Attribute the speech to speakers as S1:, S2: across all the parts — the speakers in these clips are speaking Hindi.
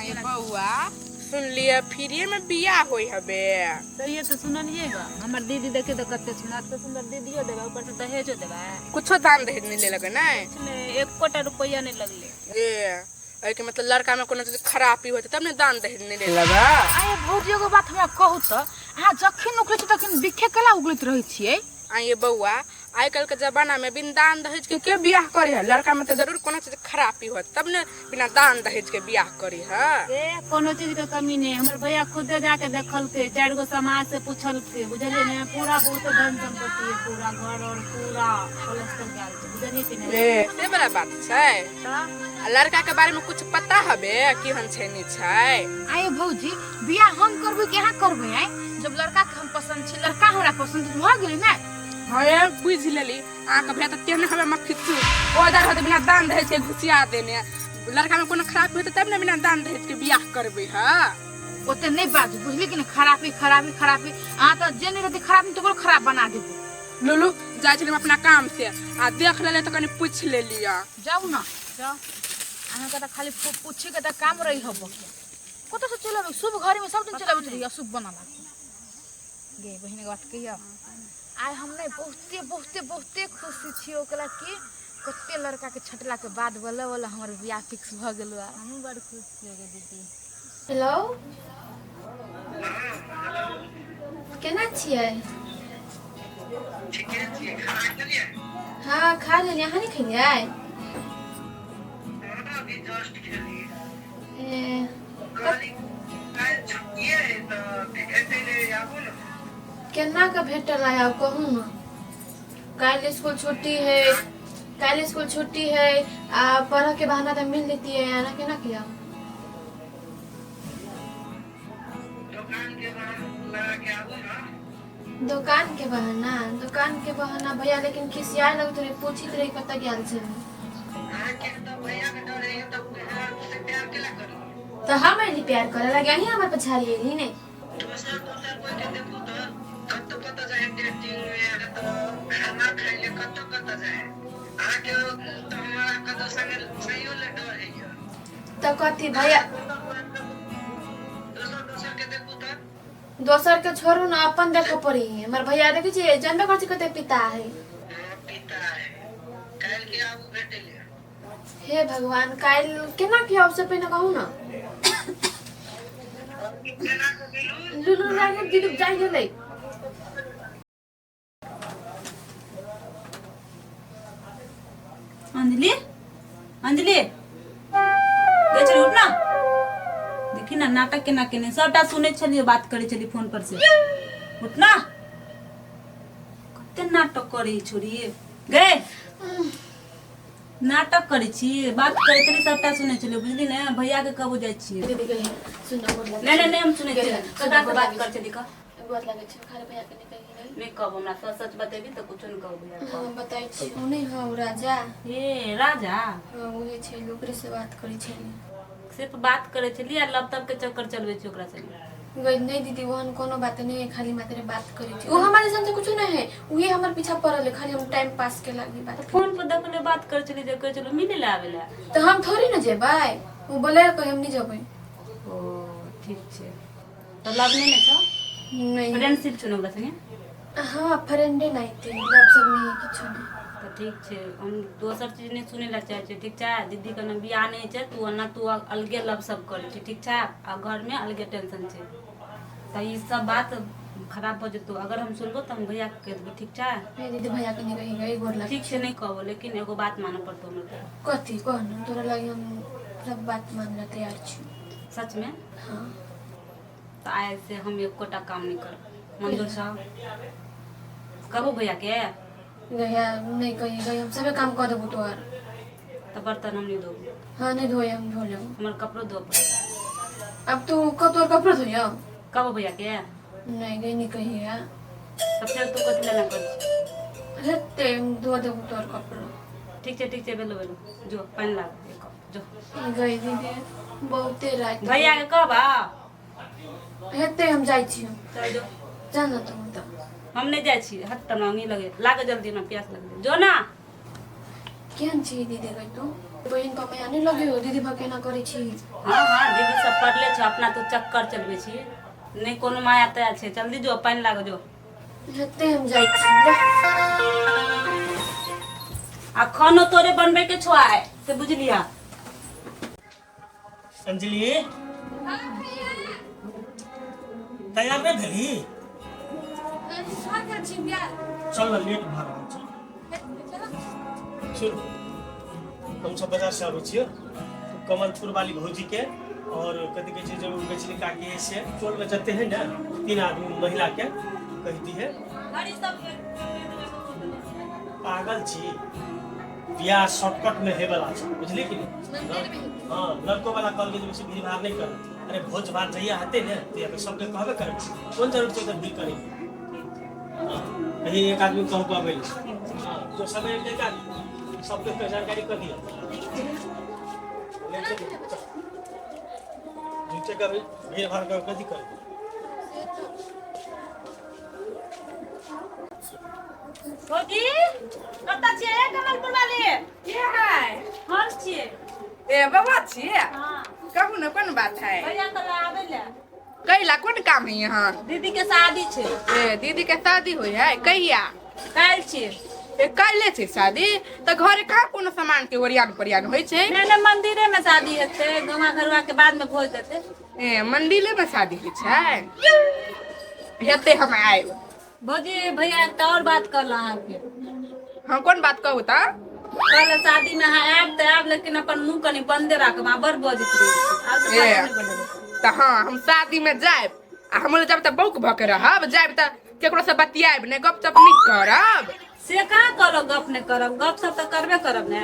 S1: हाय बउआ सुन लिया फ्री में बियाह होई हबे।
S2: सही तो सुनलिएगा। हमर दीदी देखे तो कते सुंदर दीदियो देबे, ऊपर से दहेजो देबे।
S1: कुछो दान दहेज नहीं ले लगे ना?
S2: एक कोटा रुपया नहीं लगले।
S1: ए के मतलब लड़का में कोनो चीज खराबी होते तब ने दान दहेज नहीं ले लगा।
S2: आए भौजियो के बात हमरा कहू त हां जखन उगले छ तखन बिखे केला उगलत रही छिए।
S1: आए बउआ आजकल के जमाना में बिन दान दहेज के बियाह करे है? लड़का में तो जरूर कोनो चीज खराबी होत तब ने बिना दान दहेज के बियाह करी है।
S2: ए कोनो चीज के कमी नहीं। हमर भैया खुदे जाके देखल के 4 गो समाज से पूछल के बुझलिए ने पूरा बहुत धन संपत्ति है, पूरा घर और पूरा पलस्तर गाल छै बुझलिए कि नहीं।
S1: ए से बड़ा बात छै। त लड़का के बारे में कुछ पता हबे कि हन छै नहीं छै?
S2: आए भौजी बियाह हम करबे के हां करबे आए जब लड़का के हम पसंद छी, लड़का हमरा पसंद भ गेलै ना।
S1: हां बुझ लेली आ के भेत तेने हवे मखिचू ओदर होते बिना दान दहेज के घुसिया देने। लड़का में कोनो खराबी होते तब ने बिना दान दहेज के बियाह करबे है।
S2: ओते नहीं बात बुझली कि खराबी आ त जे नहीं रहती खराबी तो खराब बना देबे।
S1: लुलु जाय छली अपना काम से आ देख लेले तो कनी पूछ ले लिया।
S2: जाऊ ना जाओ अहाँ का त खाली पूछे के त काम रही हबो के कत से चलबे शुभ घर में सब दिन चलबे रही अशुभ बनाला गे बहिन के बात कहिया। आइ हम नहीं बहुते खुशी छी ओकला कि कते लड़का के छटला के बाद वाला हमर बियाह फिक्स भ गेल। हम बड़ खुश छी गे दीदी।
S3: हेलो केना छियै?
S4: ठीके छियै। खाना खेलियै?
S3: हाँ खा लेलियै। अहाँ नहीं खेलियै?
S4: अभी जस्ट खेलियै।
S3: ए
S4: काल्हि छुट्टी है तो भेटै ले आबू न।
S3: केना के भेटल आय आप कहू ना। कल स्कूल छुट्टी है आ पढ़ के बहाना तो मिल लेती है ना केना किया।
S4: दुकान के बहाना लगा के आबू न।
S3: दुकान के बहाना भैया लेकिन खिसियाए लगत रहे पूछित रही कत गेल छै।
S4: अहाँ के तो भैया के डर है तो से प्यार केला करू।
S3: तो हम नहीं प्यार करे लगे ही हमर पछाड़ी एली ने।
S4: दोसर कोई के देखू तो कत जाए डेटिंग में तो खाना खाइले कत जाए। अहाँ के तो हमरा कत संगे सहियो ले डर है।
S3: तो कथी भैया
S4: दोसर के देखू तो
S3: दोसर के छोड़ू ना अपन देखो पड़ी। हमर भैया देखै छी जनबे कर छी कते पिता है।
S4: पिता है काल के आबू भेटे ले।
S3: हे भगवान काल केना की सबसे पहले कहू ना। लुलु लागे दिलु जाई गेलै।
S5: अंजलि गए चली उठ ना। देखी ना नाटक केना केने सबटा सुने छलिए बात करे चली फोन पर से। उठ ना कते नाटक करे छोरी गए नाटक करे छी बात करे चली सबटा सुने चली बुझली ना। भैया के कब जाय छी
S3: दीदी कहे सुन ना बोल
S5: नहीं हम सुने छी कदा के बात कर चली का
S3: बात लागे छै खाली भैया के नहीं कही
S5: मैं कब हमरा सच बतेबी तो कुछ न कहू भैया।
S3: हां बताई छी नहीं हां राजा
S5: ए राजा
S3: हां ओहे छै लोकरे से बात करी छै।
S5: सिर्फ बात करे चली आ लब तब के चक्कर चलबे छी ओकरा से।
S3: गई नहीं दीदी वहन कोनो बात नहीं है खाली मात्र बात करी छी। वो हमारे संग कुछ नहीं है उहे हमर पीछा पड़ल है खाली हम टाइम पास के लागी बात
S5: फोन पर देखले बात कर चली जे कह चलो मिले ला आवेला
S3: तो हम थोड़ी न जेबै। वो बोले को हम नहीं जेबै।
S5: ओ ठीक छे तो लव नहीं न छ
S3: नहीं
S5: फ्रेंडशिप छ ओकरा संगे।
S3: हां फ्रेंडे नहीं थी लब सब नहीं किछ नहीं।
S5: तो ठीक छे हम दोसर चीज नहीं सुने ला चाहे छे ठीक छे। दीदी के न बियाह नहीं छे तू अलगे लब सब कर छी ठीक छे आ घर में अलगे टेंशन छे तो ई सब बात खराब हो जतो। अगर हम सुनबो त हम भैया के कह देबो ठीक छे।
S3: नहीं दीदी भैया के नहीं कही गई गोर लग
S5: ठीक छे नहीं कहबो लेकिन एगो बात माने पड़तो हमरा।
S3: कथी कहन तोरा लगी हम सब बात मानने तैयार छी।
S5: सच में
S3: हां
S5: तो आए से हम एक कोटा काम नहीं कर मंजूर साहब कबो भैया के
S3: गया नहीं कही गई हम सबे काम कर देबो तोर।
S5: तो बर्तन हम नहीं दो
S3: हां नहीं धोए हम धो लेब।
S5: हमार कपड़ो धो पड़े।
S3: अब तू कतोर कपड़ा धोया
S5: कबो भैया के
S3: नहीं गई नहीं कही है
S5: तो फिर तू कथी लेना कर
S3: अरे टाइम धो देबो तोर कपड़ा।
S5: ठीक छे बेलो जो पानी लाग एक कप जो
S3: गई दीदी बहुते रात
S5: भैया के कहबा
S3: हेते हम जाई छी।
S5: चल जो
S3: जाना तुम तो
S5: हम नहीं जाय छी हट त नहीं लगे लागे जल्दी ना प्यास लगे जो ना
S3: केहन छी दीदी गई तू बहन तो मैं आने लगी हो दीदी भके ना करै छी।
S5: हाँ हाँ दीदी सब पढ़ले छ अपना तो चक्कर चलबे छी नहीं कोनो माया तया छे जल्दी जो पानी लाग जो
S3: हेते हम जाई छी।
S5: आ खानो तोरे बनबे के छुआ है से बुझलिया।
S6: अंजलि तैयार नहीं भेली चल ना लेट भ रहल छै। सुन हम सब बाजार से आबै छियै कमलपुर वाली भौजी के और कथी के जो बेचली काकी से टोल में जते हैं ना 3 आदमी महिला के कहती है पागल छी बियाह शॉर्टकट में हे वाला छै बुझली कि नहीं। हाँ लड़को वाला कॉल के जैसे भीड़ भाड़ नहीं कर अरे भोज भात जहिया हते ने तो यहाँ पे सबके कहबे करे कौन जरूरत है भीड़ करे। कहीं एक आदमी कहू पाबे हाँ तो सब एक आदमी सबके जानकारी कर दिया नीचे का भीड़ भाड़ का कथी कर
S5: भौजी कत्ता छिए कमलपुर वाली
S1: के है
S5: हर छिए
S1: ए बाबा छिए
S5: हां
S1: कहू न कोन बात है
S5: भैया कल आबे ले
S1: कैला कोन काम है यहाँ।
S5: दीदी के शादी छे
S1: ए दीदी के शादी होई है कहिया
S5: काल छिए
S1: ए काल्हे छै शादी त घरे कहाँ कोनो सामान के ओरियान परियान होई छै।
S5: नहीं मंदिरे में शादी हेते गवा घरवा के बाद में भोज देते।
S1: ए मंदिरे में शादी होई छै हेते हम आएब।
S5: भौजी भैया एक और बात कर अहाँ के
S1: हम कोन बात कहू त
S5: कल शादी में हाँ आब त आब लेकिन अपन मुंह कनी बंदे राखब आ बड़ बजित रही
S1: ए त हाँ हम शादी में जाएब आ हम जब तक बौक भ के रहब जाएब त केकरो से बतियाएब ने गप सप नहीं करब।
S5: से कहाँ करो गप नहीं करब गप सब तो करबे करब ने।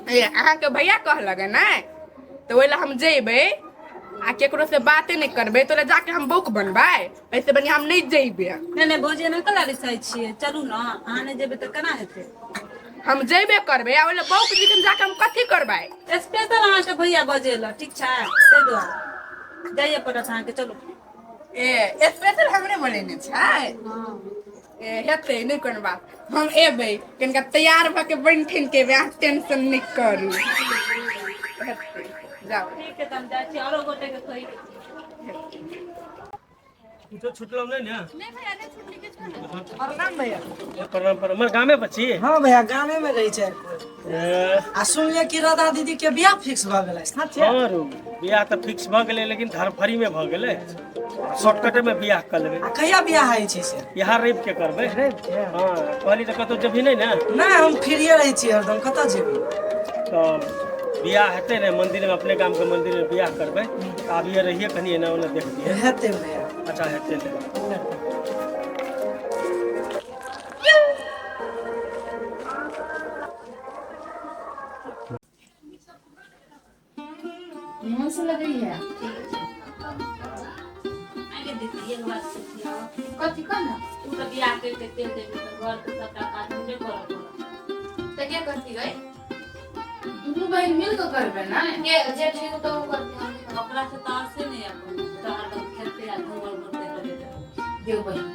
S1: ए अहाँ के भैया कहलक ने तो ओइला हम जेबै आ केकरो से बातें नहीं करबे तो जाके हम बौक बनबै ऐसे बनी हम नहीं जेबै।
S5: नहीं भौजी नहीं कला रिसाई छिए चलू ना अहाँ नहीं जेबे तो केना हेते।
S1: हम जेबे करबे आ ओइला बौक जिकन जाके हम कथी करबै।
S5: स्पेशल अहाँ के भैया बजेला ठीक छै से दुआरे जाइए पड़त अहाँ के चलू।
S1: ए स्पेशल हमरे बोलेने छै ए हेते नहीं कोन बात हम एबै कनिका तैयार भ के बनठिन के ब्याह टेंशन नहीं करू हेते जाओ
S5: ठीक है तम जाई छी औरो गोटे के कहि
S6: तो छुटलम नहीं ना
S3: नहीं भैया नहीं छुट्टी के छोड़
S7: प्रणाम भैया।
S6: प्रणाम प्रणाम हमर गामे बची
S7: हाँ भैया गाँव में रही छै आ सुनलिए कि राधा दीदी के बियाह फिक्स भ गेलै हाँ छै।
S6: हाँ रू बियाह तो फिक्स भ गेलै लेकिन धरफड़ी में भ गेलै शॉर्टकट में बियाह कर लेबै।
S7: आ कहिया बियाह होइ छै से
S6: यहाँ रवि के करबै।
S7: रवि के?
S6: हाँ कहली तो कतौ जेबही नहीं ना
S7: नहीं हम फ्रीए रही छी हरदम कतऽ जेबै।
S6: तो बियाह हेतै ने मंदिर में अपने गाम के मंदिर में बियाह करबै तो अभी रहिए कहीं एना ओना देख दिए।
S7: हेतै भैया।
S6: अच्छा हेतै ने
S2: मन से लगी है
S5: आगे देखिए एक बात सोचिए
S2: कथी करना
S5: तू तो बियाह करके दे देबे तो घर के सबटा काज मुझे करब
S3: तो क्या करती गई
S2: दुनू बहन मिल के करबे ना।
S3: ये जेठ जी को तो वो करती हैं।
S5: ओकरा से तार से नहीं अपन तो हर खेते आ धोवल करते रहे।
S2: देव बहन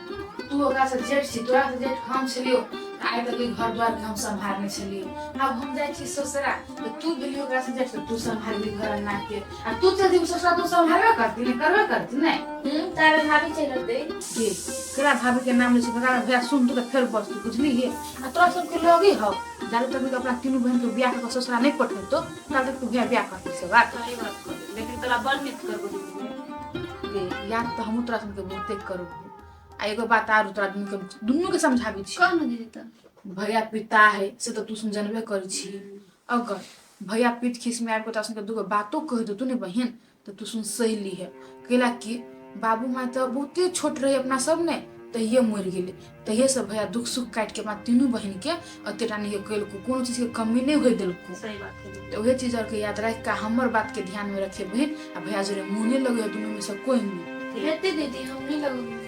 S2: तू ओकरा से जेठ छी तोरा से जेठ हम छलियो आइ तक घर द्वार के हम संभालने छलियो अब हम जाय छी ससुरा तो तू भी ओकरा से जेठ तू संभालबी घर अन्ना के आ तू चल जी ससुरा तू संभालबे करती नहीं करबे करती नहीं।
S3: तारे भाभी चल दे
S2: के केरा भाभी के नाम ले छी बता भैया सुन तू तो फिर बस तू बुझली है आ तोरा सब के लगी हो जाले तक अपना तीनों बहन के बियाह के ससुरा नहीं पठे तो तब तक तू भैया बियाह करती से बात
S5: सही बात कर लेकिन तोरा बड़ मिस करबो दीदी
S2: याद तो हम तोरा सबके बहुते करू आ एगो बात आरू तोरा दुनू के समझाबी छी
S3: कौन दीदी तो
S2: भैया पिता है से तो तू सुन जानबे करी छी अगर भैया पीठ खीस में आके तोरा दूगो बातो कह दो तू ने बहन तो तू सुन सही है कैला कि बाबू माँ तो बहुते छोट रहे अपना सब ने तहिए मर गेले तहिए से भैया दुख सुख काट के अपना तीनों बहन के अतेटा नहीं कैलको कोनो चीज के कमी नहीं होय देलको।
S5: सही बात है
S2: तो वही चीज और के याद रख के हमर बात के ध्यान में रखे बहन आ भैया जरे मुंह नहीं लगे दोनों में से कोई नहीं
S3: हेते दीदी हम नहीं लगूंगी।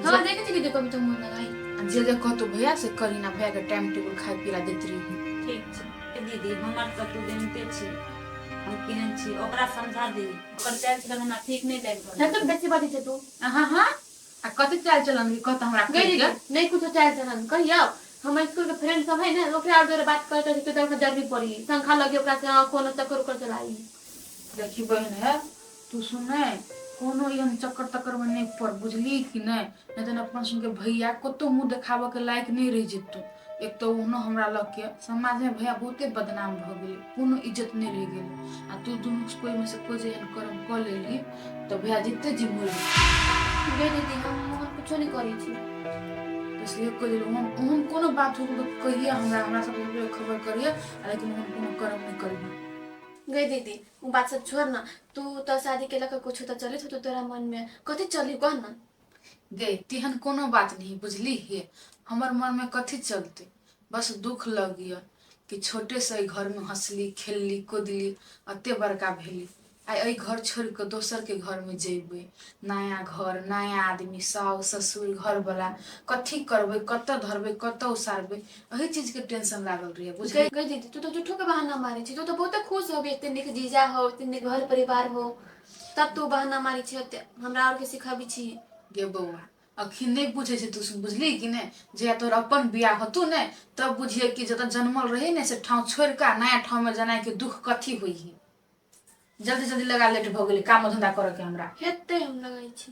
S3: हाँ देखे थे कि देखो अभी तो मुंह लगाई
S2: जे जे कहतो भैया से करी ना भैया के टाइम टेबल खाए पीला देत रही।
S5: ठीक छै ए दीदी हमर सब तू जानते छी हम केहन छी ओकरा समझा दे ओकर चाल चलन हमरा ठीक नहीं लाग रहल
S3: नहीं तो बेसी बात है तू
S2: हाँ हाँ आ कते चाल चलन कत हमरा
S3: गई दीदी नहीं कुछ चाहे चलन कहियो हम स्कूल के फ्रेंड सब है ना ओकरा और जोरे बात करते थे तो जरूरी पड़ी संखा लगे ओकरा से कोनो चक्कर कर चलाई
S2: देखी बहन है तू सुने कोनो एहन चक्कर तक्कर में नहीं पड़ बुझली कि नहीं तो अपन सुन के भैया कतो मुंह देखाबे के लायक नहीं रह जेतौ एक तो ओनो हमरा लग के समाज में भैया बहुते बदनाम भ गेलै कोनो इज्जत नहीं रह गेलै आ तू दुनू कोई में से कोई जे एहन कर्म क लेली तो भैया जितते जी मर
S3: गे दीदी हम कुछ नहीं करी छी
S2: इसलिए कोई दिल हम कोनो बात हो तो कहिए हमरा सब खबर करिए लेकिन हम कोनो कर्म नहीं करिए
S3: गई दीदी वो बात सब छोड़ ना तू तो शादी के लगा कुछ तो चले तो तेरा मन में कथी चली कह ना
S2: गे तिहन कोनो बात नहीं बुझली है हमर मन में कथी चलते बस दुख लग गया कि छोटे से घर में हंसली खेलली कूदली अते बड़का भेली आई घर छोड़ के दोसर के घर में जेबे नया घर नया आदमी सास ससुर घर वाला कथी करबे कत धरबे कत उसारबे यही चीज के टेंशन लागल रही बुझली
S3: गई दीदी तू तो झूठो के बहाना मारी छी तू तो बहुत खुश हो इतने निक जीजा हो इतने घर परिवार हो तब तू बहाना मारी छी हमरा और के सिखाबी छी
S2: गे बउआ अखिन नहीं पूछे से तू बुझली कि नहीं जे तोर अपन बियाह होतू ने तब बुझिए कि जत जन्मल रही ने से ठाव छोड़ के नया ठाव में जाना के दुख कथी हुई जल्दी जल्दी लगा लेट भ गेली काम धंधा करे के हमरा
S3: हेते हम लगाई छी